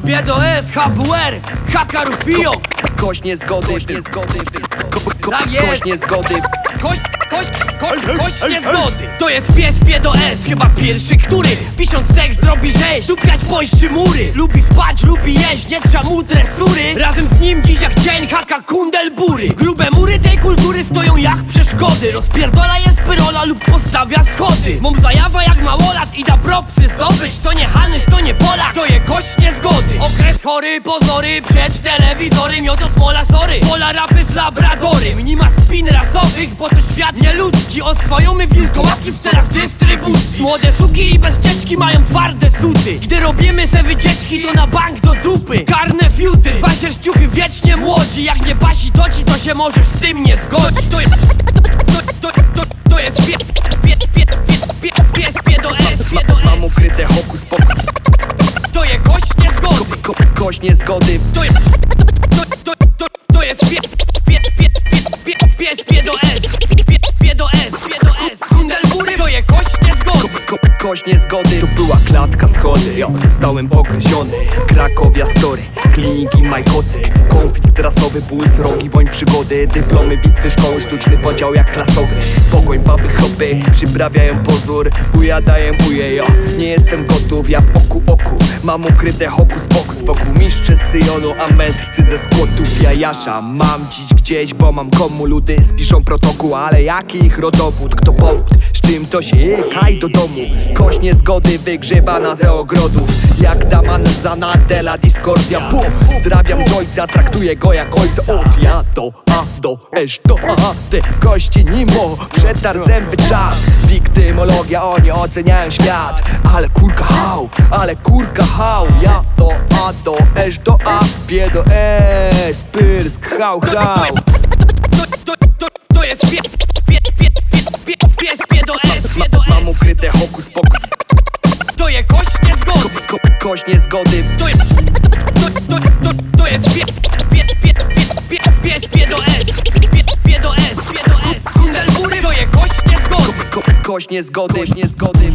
B do S, HWR, Haka Rufio. Kość niezgody, kość niezgody. Kość niezgody. To jest pies B do S, chyba pierwszy, który pisząc tekst robi rzeź, stupiać pońszczy mury. Lubi spać, lubi jeść, nie trza mu tresury. Razem z nim dziś jak cień Haka Kundelbury. Grube mury tej kultury stoją jak przeszkody. Rozpierdola jest pyrola lub postawia schody. Mom zajawa jak małolat i da propsy zdobyć. To nie Hanys, to nie Polak, to je kość niezgody. Okres chory, pozory, przed telewizory. Mioto smola, sory, pola rapy z labradory. Nie ma spin rasowych, bo to świat nieludzki. Oswojony wilkołaki w celach dystrybucji. Młode suki i bezdzieczki mają twarde suty. Gdy robimy se wycieczki, to na bank do dupy. Karne fiuty, dwa sierściuchy wiecznie młodzi. Jak nie basi toci, to się możesz z tym nie zgodzić. To jest pies B do S. Mam ukryte hokus pokus. To jest kość niezgody. Kość niezgody. To jest pies B do S. B do S. Kundelbury, to jest kość niezgody. Kość niezgody. To była klatka schody, ja zostałem pogryziony. Krakowia story, kliniki Majkocyk. Konflikt rasowy, puls, rogi, woń przygody. Dyplomy, bitwy, szkoły, sztuczny podział jak klasowy. Pogoń, baby, hopy, przyprawiają pozór. Ujadają ujejo, nie jestem gotów, ja w oku. Mam ukryte hokus pokus wokół mistrze z Syjonu, a mędrcy ze skłotów jajasza. Mam dziś gdzieś, bo mam komu ludy spiszą protokół, ale jaki ich rodowód, kto powód, z czym to się je, kaj do domu. Kość niezgody wygrzebana ze ogrodów, jak daman za Nadela Discordia. Pozdrawiam do ojca, traktuję go jak ojca. Od ja do A do Esz do A. Te kości nimo, przetarł zęby czas. Wiktymologia, oni oceniają świat. Ale kurka hał, ja do A do Esz do A, B do S, pyrsk, hał. To jest pies B do S. Mam ukryte hokus pokus. To jest kość niezgody. Kość niezgody. To jest pies B do S. B do S. Kundelbury, to jest kość niezgody. Kość niezgody.